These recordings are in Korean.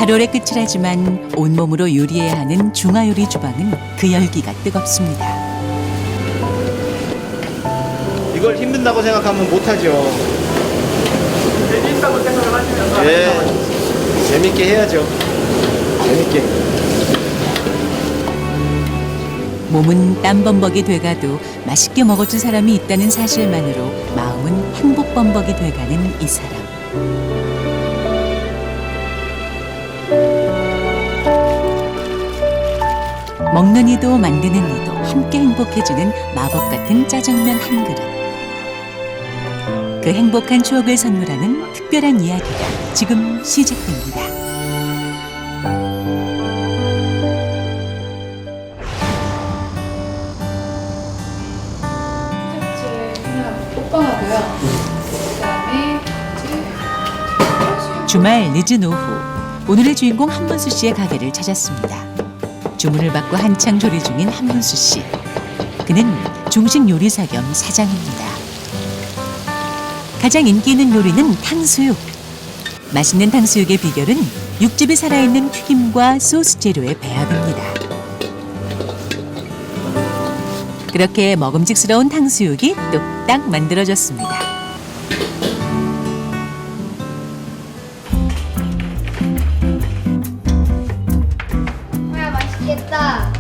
출혈의 끝이라지만 온몸으로 요리해야 하는 중화요리 주방은 그 열기가 뜨겁습니다. 이걸 힘든다고 생각하면 못하죠. 재밌다고 생각을 하시면 예, 재밌게 해야죠. 재밌게. 몸은 땀범벅이 돼가도 맛있게 먹어준 사람이 있다는 사실만으로 마음은 행복범벅이 돼가는 이 사람. 먹는 이도 만드는 이도 함께 행복해지는 마법 같은 짜장면 한 그릇. 그 행복한 추억을 선물하는 특별한 이야기가 지금 시작됩니다. 호빵하고요. 그다음에 이제 주말 늦은 오후 오늘의 주인공 한문수 씨의 가게를 찾았습니다. 주문을 받고 한창 조리 중인 한문수 씨. 그는 중식 요리사 겸 사장입니다. 가장 인기 있는 요리는 탕수육. 맛있는 탕수육의 비결은 육즙이 살아있는 튀김과 소스 재료의 배합입니다. 그렇게 먹음직스러운 탕수육이 뚝딱 만들어졌습니다. 뭐야 맛있겠다.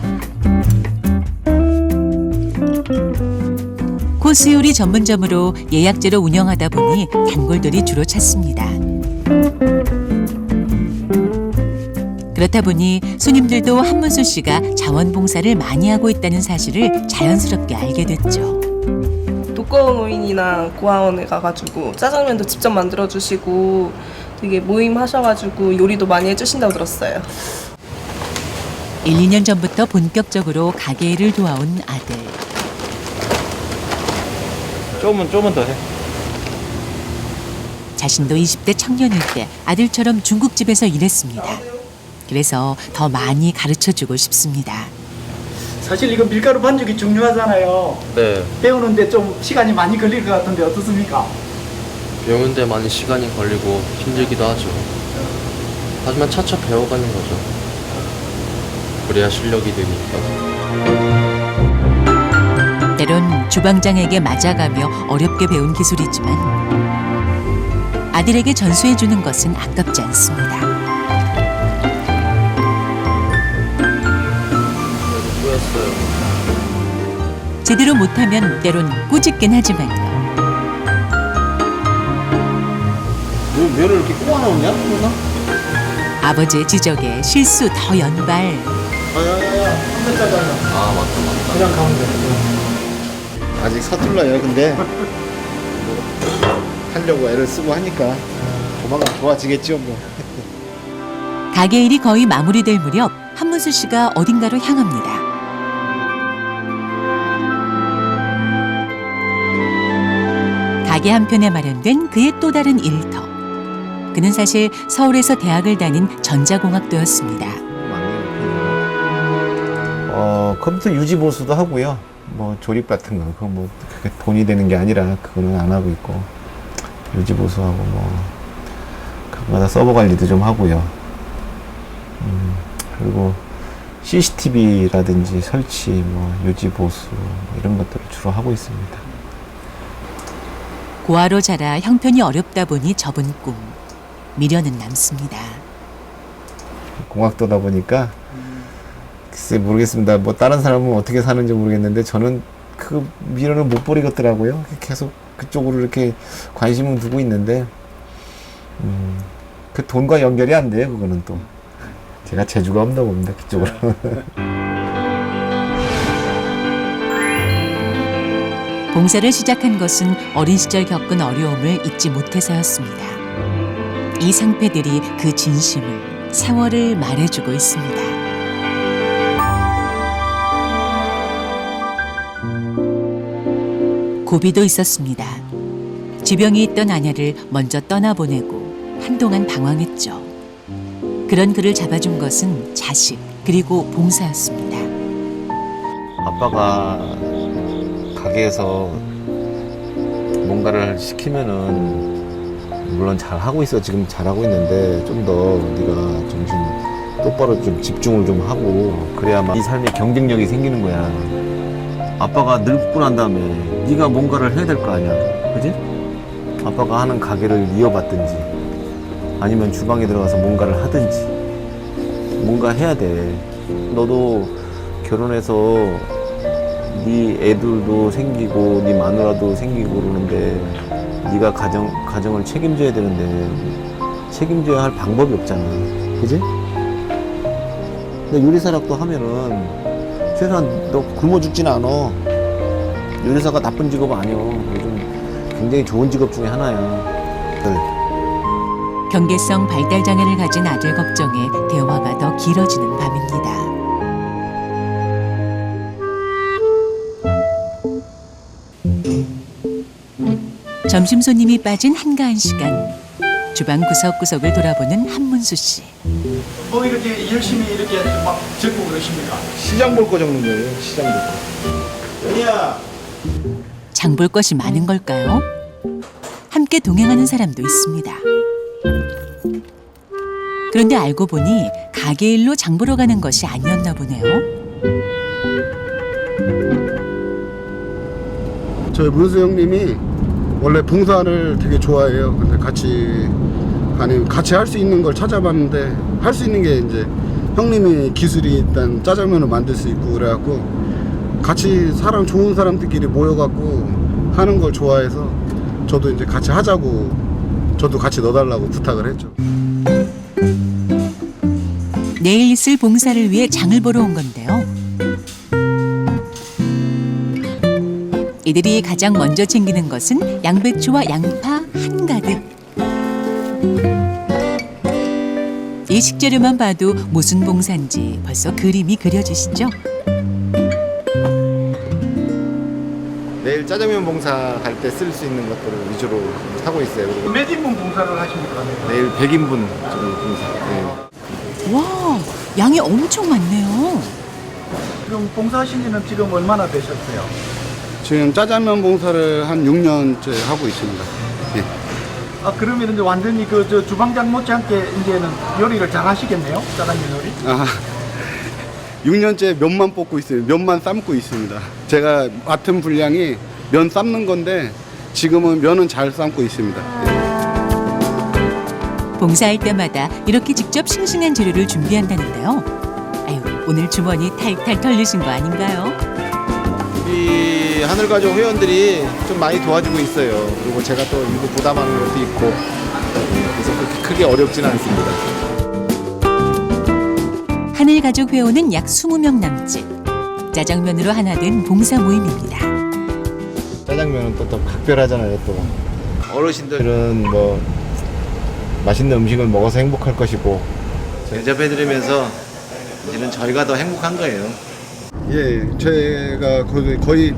코스 요리 전문점으로 예약제로 운영하다 보니 단골들이 주로 찾습니다. 그렇다 보니 손님들도 한문수 씨가 자원봉사를 많이 하고 있다는 사실을 자연스럽게 알게 됐죠. 두꺼운 오인이나 고아원에 가가지고 짜장면도 직접 만들어주시고 되게 모임하셔가지고 요리도 많이 해주신다고 들었어요. 1, 2년 전부터 본격적으로 가게 일을 도와온 아들. 조금만 더 해. 자신도 20대 청년일 때 아들처럼 중국집에서 일했습니다. 그래서 더 많이 가르쳐주고 싶습니다. 사실 이거 밀가루 반죽이 중요하잖아요. 네, 배우는데 좀 시간이 많이 걸릴 것 같은데 어떻습니까? 배우는데 많이 시간이 걸리고 힘들기도 하죠. 하지만 차차 배워가는 거죠. 그래야 실력이 되니까. 때론 주방장에게 맞아가며 어렵게 배운 기술이지만 아들에게 전수해주는 것은 아깝지 않습니다. 뿌였어요. 제대로 못하면 때론 꾸짖긴 하지만요. 너 면을 이렇게 꼬아 나오냐? 아버지의 지적에 실수 더 연발. 야야야야, 한 대짜리 하냐? 아, 맞다. 그냥 가면 돼. 아직 서툴러요. 근데 하려고 애를 쓰고 하니까 조만간 좋아지겠죠 뭐. 가게 일이 거의 마무리될 무렵 한문수 씨가 어딘가로 향합니다. 가게 한편에 마련된 그의 또 다른 일터. 그는 사실 서울에서 대학을 다닌 전자공학도였습니다. 컴퓨터 유지 보수도 하고요. 뭐 조립 같은 거 그거 뭐 그렇게 돈이 되는 게 아니라 그거는 안 하고 있고 유지 보수하고 뭐 그거마다 서버 관리도 좀 하고요. 그리고 CCTV라든지 설치, 뭐 유지 보수 이런 것들을 주로 하고 있습니다. 고아로 자라 형편이 어렵다 보니 접은 꿈. 미련은 남습니다. 공학도다 보니까 글쎄 모르겠습니다. 뭐 다른 사람은 어떻게 사는지 모르겠는데 저는 그 미련을 못 버리겠더라고요. 계속 그쪽으로 이렇게 관심은 두고 있는데 그 돈과 연결이 안 돼요. 그거는 또 제가 재주가 없나 봅니다. 그쪽으로. 봉사를 시작한 것은 어린 시절 겪은 어려움을 잊지 못해서였습니다. 이 상패들이 그 진심을, 세월을 말해주고 있습니다. 고비도 있었습니다. 지병이 있던 아내를 먼저 떠나보내고 한동안 방황했죠. 그런 그를 잡아준 것은 자식 그리고 봉사였습니다. 아빠가 가게에서 뭔가를 시키면은 물론 잘 하고 있어. 지금 잘하고 있는데 좀 더 네가 정신 똑바로 좀 집중을 좀 하고 그래야만 네 삶에 경쟁력이 생기는 거야. 아빠가 늙고 난 다음에 네가 뭔가를 해야 될 거 아니야. 그지? 아빠가 하는 가게를 이어받든지 아니면 주방에 들어가서 뭔가를 하든지 뭔가 해야 돼. 너도 결혼해서 네 애들도 생기고 네 마누라도 생기고 그러는데 네가 가정을 책임져야 되는데 책임져야 할 방법이 없잖아. 그지? 근데 요리사라고 하면은 최소한 너 굶어 죽진 않아. 요리사가 나쁜 직업 아니야. 요즘 굉장히 좋은 직업 중에 하나야. 경계성 발달 장애를 가진 아들 걱정에 대화가 더 길어지는 밤입니다. 점심 손님이 빠진 한가한 시간. 주방 구석구석을 돌아보는 한문수 씨. 뭐 이렇게 열심히 이렇게 막 적고 그러십니까? 시장 볼 거 적는 거예요. 시장 볼 거. 연희야. 장 볼 것이 많은 걸까요? 함께 동행하는 사람도 있습니다. 그런데 알고 보니 가게 일로 장 보러 가는 것이 아니었나 보네요. 저희 문수 형님이 원래 봉사를 되게 좋아해요. 근데 같이 할 수 있는 걸 찾아봤는데 할 수 있는 게 이제 형님이 기술이 일단 짜장면을 만들 수 있고 그래갖고 같이 사람 좋은 사람들끼리 모여갖고 하는 걸 좋아해서 저도 이제 같이 하자고 저도 같이 넣어달라고 부탁을 했죠. 내일 있을 봉사를 위해 장을 보러 온 건데요. 이들이 가장 먼저 챙기는 것은 양배추와 양파 한가득. 이 식재료만 봐도 무슨 봉사인지 벌써 그림이 그려지시죠? 내일 짜장면 봉사 갈 때 쓸 수 있는 것들을 위주로 하고 있어요. 그리고 몇 인분 봉사를 하십니까? 내일 100인분 정도 봉사. 네. 와, 양이 엄청 많네요. 지금 봉사하신 지는 지금 얼마나 되셨어요? 지금 짜장면 봉사를 한 6년째 하고 있습니다. 예. 아 그러면 이제 완전히 저 주방장 못지않게 이제는 요리를 잘 하시겠네요? 짜장면 요리? 아, 6년째 면만 뽑고 있어요. 면만 삶고 있습니다. 제가 맡은 분량이 면 삶는 건데 지금은 면은 잘 삶고 있습니다. 봉사할 때마다 이렇게 직접 싱싱한 재료를 준비한다는데요. 아유, 오늘 주머니 탈탈 털리신 거 아닌가요? 우리 하늘가족 회원들이 좀 많이 도와주고 있어요. 그리고 제가 또 일부 부담하는 것도 있고 그래서 그렇게 크게 어렵지는 않습니다. 하늘가족 회원은 약 20명 남짓. 짜장면으로 하나 된 봉사 모임입니다. 짜장면은 또 각별하잖아요. 또 어르신들은 뭐 맛있는 음식을 먹어서 행복할 것이고 대접해드리면서 이제는 저희가 더 행복한 거예요. 예, 제가 거의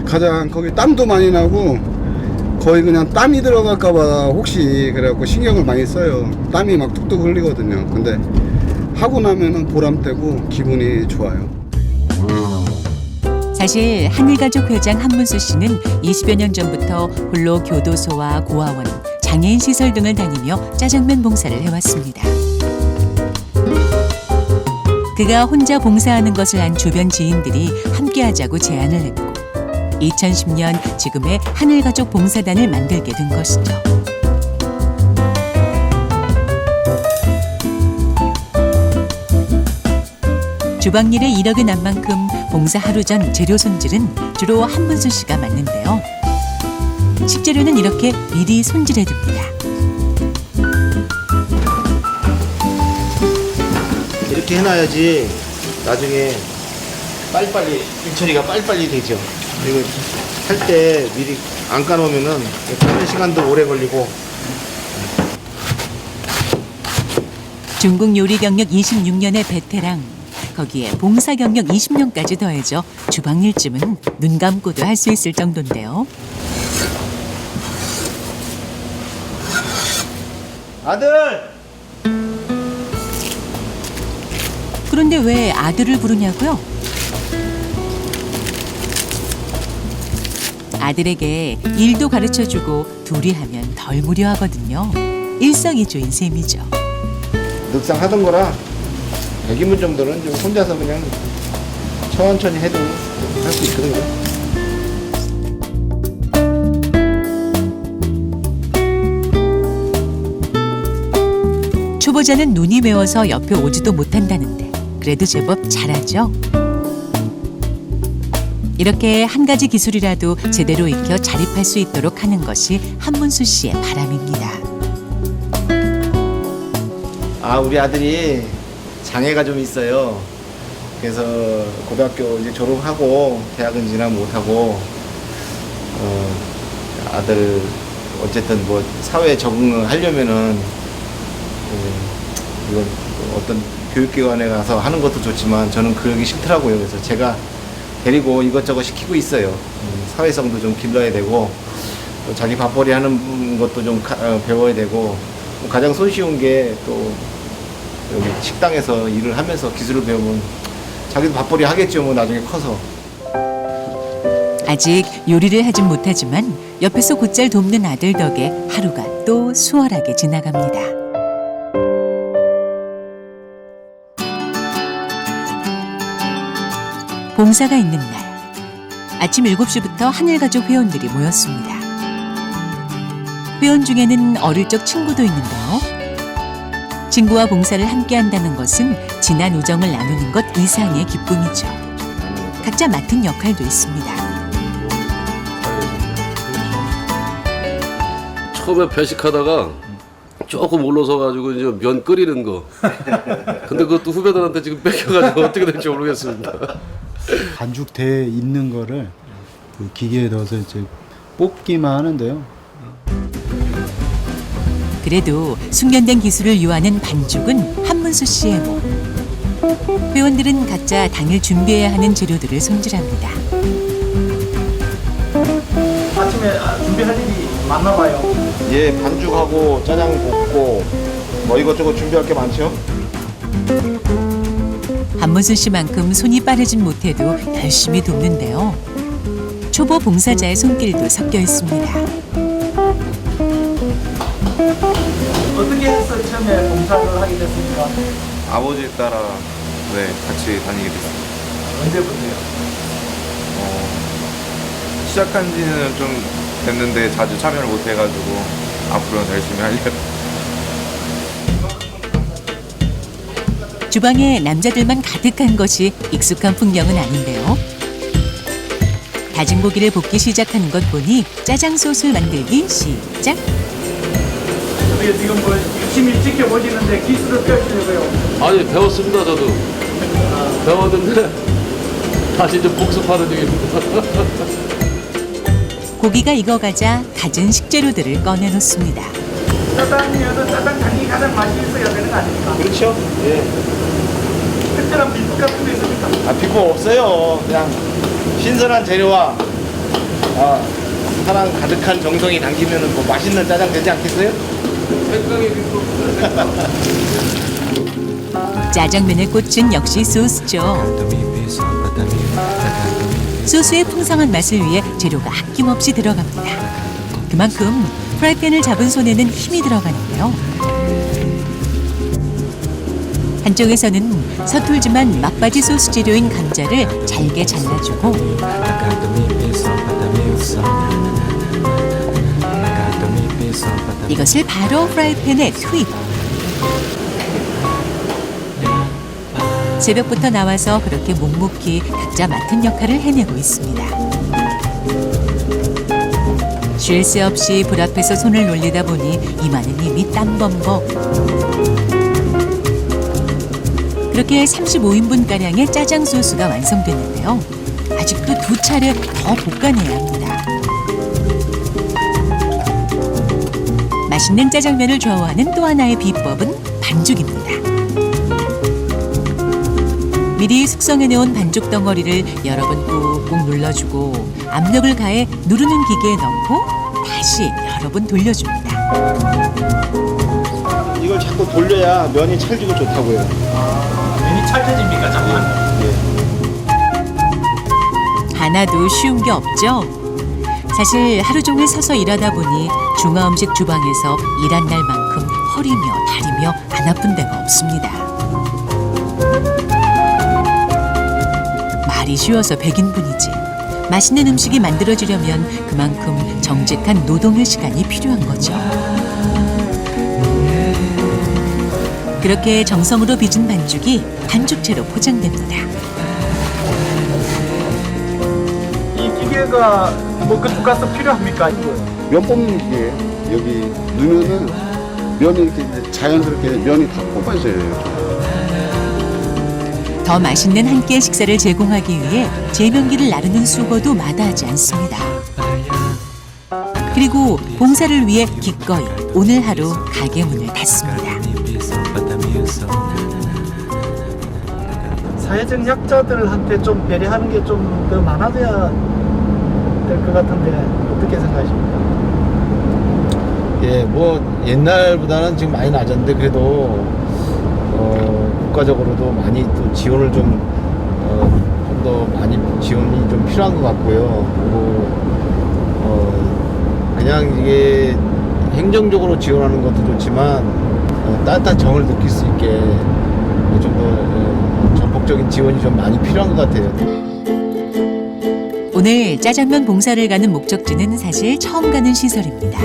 가장 거기 땀도 많이 나고 거의 그냥 땀이 들어갈까봐 혹시 그래갖고 신경을 많이 써요. 땀이 막 뚝뚝 흘리거든요. 근데 하고 나면은 보람되고 기분이 좋아요. 사실 하늘가족 회장 한문수 씨는 20여 년 전부터 홀로 교도소와 고아원, 장애인 시설 등을 다니며 짜장면 봉사를 해왔습니다. 그가 혼자 봉사하는 것을 안 주변 지인들이 함께하자고 제안을 했고 2010년 지금의 하늘가족 봉사단을 만들게 된 것이죠. 주방일에 이력이 난 만큼 봉사 하루 전 재료 손질은 주로 한문수 씨가 맡는데요. 식재료는 이렇게 미리 손질해둡니다. 이렇게 해놔야지 나중에 빨리빨리 일처리가 빨리빨리 되죠. 그리고 할 때 미리 안 까놓으면은 까는 시간도 오래 걸리고. 중국 요리 경력 26년의 베테랑, 거기에 봉사 경력 20년까지 더해져 주방 일쯤은 눈 감고도 할 수 있을 정도인데요. 아들! 그런데 왜 아들을 부르냐고요? 아들에게 일도 가르쳐주고 둘이 하면 덜 무료하거든요. 일석이조인 셈이죠. 늑상 하던 거라 100인분 정도는 좀 혼자서 그냥 천천히 해도 할 수 있거든요. 초보자는 눈이 매워서 옆에 오지도 못한다는데 그래도 제법 잘하죠. 이렇게 한 가지 기술이라도 제대로 익혀 자립할 수 있도록 하는 것이 한문수 씨의 바람입니다. 아, 우리 아들이 장애가 좀 있어요. 그래서 고등학교 이제 졸업하고 대학은 진학 못하고 아들 어쨌든 뭐 사회에 적응을 하려면은 이건 어떤 교육기관에 가서 하는 것도 좋지만 저는 그러기 싫더라고요. 그래서 제가 데리고 이것저것 시키고 있어요. 사회성도 좀 길러야 되고 또 자기 밥벌이 하는 것도 좀 배워야 되고 가장 손쉬운 게 또 여기 식당에서 일을 하면서 기술을 배우면 자기도 밥벌이 하겠죠. 뭐 나중에 커서. 아직 요리를 하진 못하지만 옆에서 곧잘 돕는 아들 덕에 하루가 또 수월하게 지나갑니다. 봉사가 있는 날, 아침 7시부터 하늘가족 회원들이 모였습니다. 회원 중에는 어릴 적 친구도 있는데요. 친구와 봉사를 함께 한다는 것은 진한 우정을 나누는 것 이상의 기쁨이죠. 각자 맡은 역할도 있습니다. 처음에 배식하다가 조금 올라서 가지고 이제 면 끓이는 거. 근데 그것도 후배들한테 지금 뺏겨가지고 어떻게 될지 모르겠습니다. 반죽돼 있는 거를 그 기계에 넣어서 이제 뽑기만 하는데요. 그래도 숙련된 기술을 유하는 반죽은 한문수 씨의 목. 회원들은 각자 당일 준비해야 하는 재료들을 손질합니다. 아침에 준비할 일이 많나 봐요. 예, 반죽하고 짜장 볶고 뭐 이것저것 준비할 게 많죠. 한문수 씨만큼 손이 빠르진 못해도 열심히 돕는데요. 초보 봉사자의 손길도 섞여 있습니다. 어떻게 해서 처음에 봉사를 하게 됐습니까? 아버지에 따라 같이 다니게 됐습니다. 언제부터요? 시작한 지는 좀 됐는데 자주 참여를 못 해가지고 앞으로는 열심히 하려고. 주방에 남자들만 가득한 것이 익숙한 풍경은 아닌데요. 다진 고기를 볶기 시작하는 것 보니 짜장 소스 만들기 시작. 어떻게 지금 뭐 열심히 지켜보시는데 기술을 배우시려고요? 아니 배웠습니다 저도. 배웠는데 다시 좀 복습하는 중입니다. 고기가 익어가자 갖은 식재료들을 꺼내놓습니다. 짜장면은 짜장장이 가장 맛이 있어야 되는 거 아닙니까? 그렇죠. 예. 특별한 비법 같은 거 있습니까? 아, 비법 없어요. 그냥 신선한 재료와 사랑 가득한 정성이 담기면 뭐 맛있는 짜장 되지 않겠어요? 짜장면의 꽃은 역시 소스죠. 소스의 풍성한 맛을 위해 재료가 아낌없이 들어갑니다. 그만큼 프라이팬을 잡은 손에는 힘이 들어가는데요. 한쪽에서는 서툴지만 맛바지 소스 재료인 감자를 잘게 잘라주고 이것을 바로 프라이팬에 투입. 새벽부터 나와서 그렇게 묵묵히 각자 맡은 역할을 해내고 있습니다. 쉴 새 없이 불 앞에서 손을 놀리다 보니 이마는 이미 땀범벅. 그렇게 35인분가량의 짜장 소스가 완성됐는데요. 아직도 2차례 더 볶아내야 합니다. 맛있는 짜장면을 좋아하는 또 하나의 비법은 반죽입니다. 미리 숙성해놓은 반죽 덩어리를 여러 번 꾹꾹 눌러주고 압력을 가해 누르는 기계에 넣고 다시 여러 번 돌려줍니다. 이걸 자꾸 돌려야 면이 찰지고 좋다고요. 면이 찰져집니까, 자꾸? 하나도 쉬운 게 없죠. 사실 하루 종일 서서 일하다 보니 중화음식 주방에서 일한 날만큼 허리며 다리며 안 아픈 데가 없습니다. 말이 쉬워서 백인분이지. 맛있는 음식이 만들어지려면 그만큼 정직한 노동의 시간이 필요한 거죠. 그렇게 정성으로 빚은 반죽이 반죽체로 포장됩니다. 이 기계가 뭐 그쪽 가서 필요합니까? 면 뽑는 기계예요. 여기 넣으면은 면이 이렇게 이제 자연스럽게 면이 다 뽑아져요. 더 맛있는 한 끼의 식사를 제공하기 위해 제면기를 나르는 수고도 마다하지 않습니다. 그리고 봉사를 위해 기꺼이 오늘 하루 가게 문을 닫습니다. 사회적 약자들한테 좀 배려하는 게 좀 더 많아져야 될 것 같은데 어떻게 생각하십니까? 예, 뭐 옛날보다는 지금 많이 낮았는데 그래도 국가적으로도 많이 또 지원을 좀 더 많이 지원이 좀 필요한 것 같고요. 그리고 그냥 이게 행정적으로 지원하는 것도 좋지만 따뜻한 정을 느낄 수 있게 좀 더 전폭적인 지원이 좀 많이 필요한 것 같아요. 오늘 짜장면 봉사를 가는 목적지는 사실 처음 가는 시설입니다.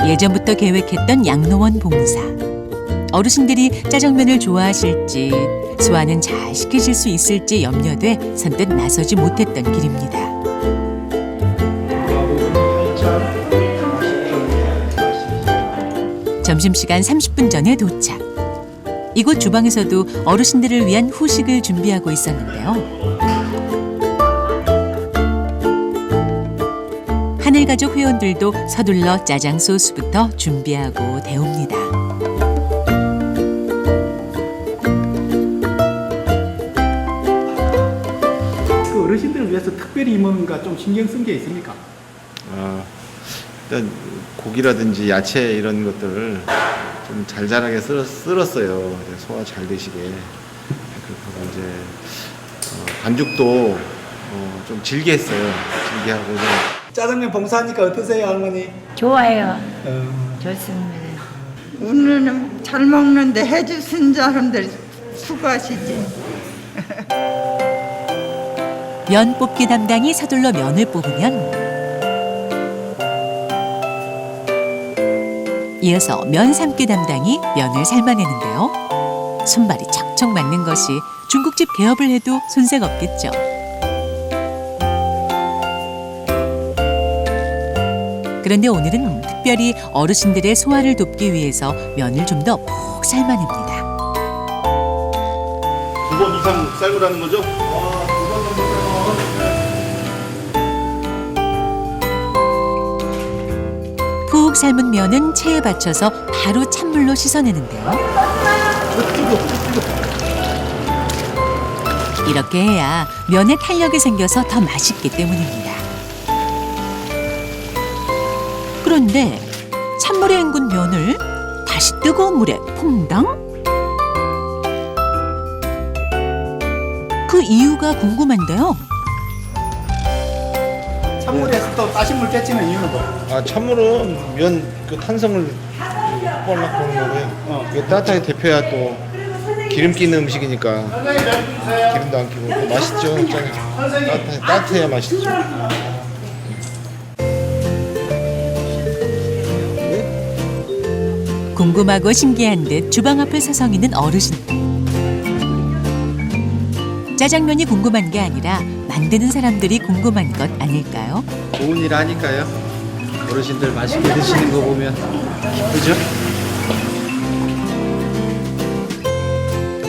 예전부터 계획했던 양로원 봉사. 어르신들이 짜장면을 좋아하실지 소화는 잘 시키실 수 있을지 염려돼 선뜻 나서지 못했던 길입니다. 점심시간 30분 전에 도착. 이곳 주방에서도 어르신들을 위한 후식을 준비하고 있었는데요. 하늘가족 회원들도 서둘러 짜장 소스부터 준비하고 데웁니다. 그 어르신들을 위해서 특별히 뭔가 좀 신경 쓴 게 있습니까? 일단 고기라든지 야채 이런 것들을 좀 잘 자라게 썰었어요. 소화 잘 되시게. 그리고 이제 반죽도 좀 질게 했어요. 질게 하고 좀. 짜장면 봉사하니까 어떠세요, 할머니? 좋아요. 좋습니다. 오늘은 잘 먹는데 해주신 사람들 수고하시지. 면 뽑기 담당이 서둘러 면을 뽑으면 이어서 면 삶기 담당이 면을 삶아내는데요. 손발이 척척 맞는 것이 중국집 개업을 해도 손색 없겠죠. 그런데 오늘은 특별히 어르신들의 소화를 돕기 위해서 면을 좀 더 푹 삶아냅니다. 2번 이상 삶으라는 거죠? 푹 삶은 면은 체에 받쳐서 바로 찬물로 씻어내는데요. 이렇게 해야 면에 탄력이 생겨서 더 맛있기 때문입니다. 그런데 찬물에 헹군 면을 다시 뜨거운 물에 퐁당? 그 이유가 궁금한데요. 찬물에서 또 따신 물 빼치는 이유는 뭐예요? 찬물은 면 그 탄성을 확보하려고 하는 거고요. 이게 따뜻하게 데펴야 또 기름기 있는 음식이니까 기름도 안 끼고 또 맛있죠. 따뜻해야 맛있죠. 궁금하고 신기한 듯 주방 앞을 서성 있는 어르신. 짜장면이 궁금한 게 아니라 만드는 사람들이 궁금한 것 아닐까요? 좋은 일 하니까요. 어르신들 맛있게 드시는 거 보면 기쁘죠?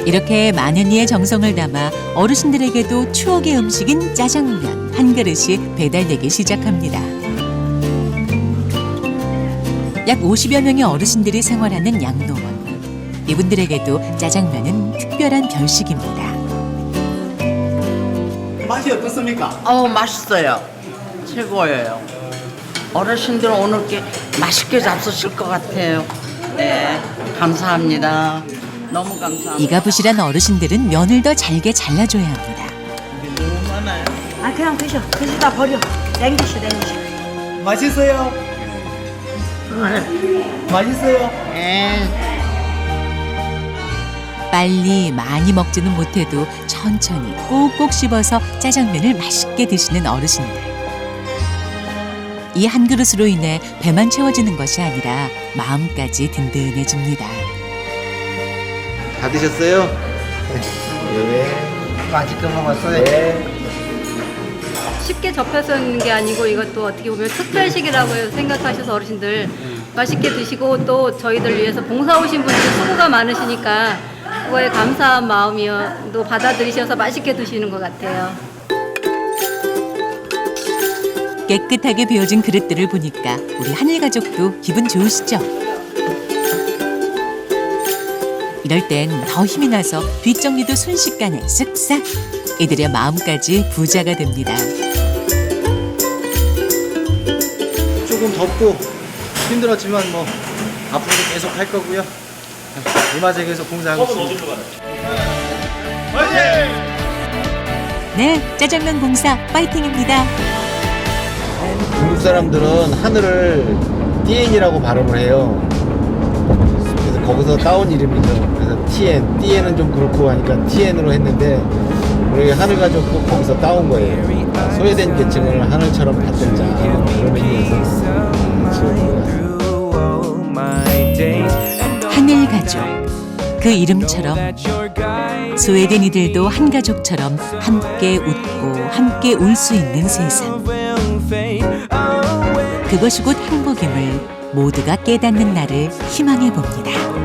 이렇게 많은 이의 정성을 담아 어르신들에게도 추억의 음식인 짜장면 한 그릇이 배달되기 시작합니다. 약 50여 명의 어르신들이 생활하는 양로원. 이분들에게도 짜장면은 특별한 별식입니다. 맛이 어떻습니까? 맛있어요. 최고예요. 어르신들 오늘 게 맛있게 잡수실 것 같아요. 네, 감사합니다. 너무 감사합니다. 이가 부실한 어르신들은 면을 더 잘게 잘라줘야 합니다. 너무 많아요. 그냥 드셔. 드시다 버려. 냉기시. 맛있어요. 맛있어요. 빨리 많이 먹지는 못해도 천천히 꼭꼭 씹어서 짜장면을 맛있게 드시는 어르신들. 이 한 그릇으로 인해 배만 채워지는 것이 아니라 마음까지 든든해집니다. 다 드셨어요? 네. 맛있게 먹었어요. 쉽게 접해서 있는 게 아니고 이것도 어떻게 보면 특별식이라고 생각하셔서 어르신들 맛있게 드시고 또 저희들 위해서 봉사 오신 분들 수고가 많으시니까 그거에 감사한 마음이요 또 받아들이셔서 맛있게 드시는 것 같아요. 깨끗하게 비워진 그릇들을 보니까 우리 하늘 가족도 기분 좋으시죠? 이럴 땐 더 힘이 나서 뒷정리도 순식간에 쓱싹 이들의 마음까지 부자가 됩니다. 조금 덥고 힘들었지만 뭐 앞으로도 계속 할 거고요. 이마저에서 봉사하겠습니다. 네, 짜장면 봉사 파이팅입니다. 중국 사람들은 하늘을 띠엔이라고 발음을 해요. 그래서 거기서 따온 이름이죠. 그래서 띠엔은 좀 그렇고 하니까 티엔으로 했는데 우리 하늘 가족도 거기서 따온 거예요. 소외된 계층을 하늘처럼 받들자 그런 의미에서 지은 거예요. 하늘 가족 그 이름처럼 소외된 이들도 한 가족처럼 함께 웃고 함께 울 수 있는 세상. 그것이 곧 행복임을 모두가 깨닫는 날을 희망해 봅니다.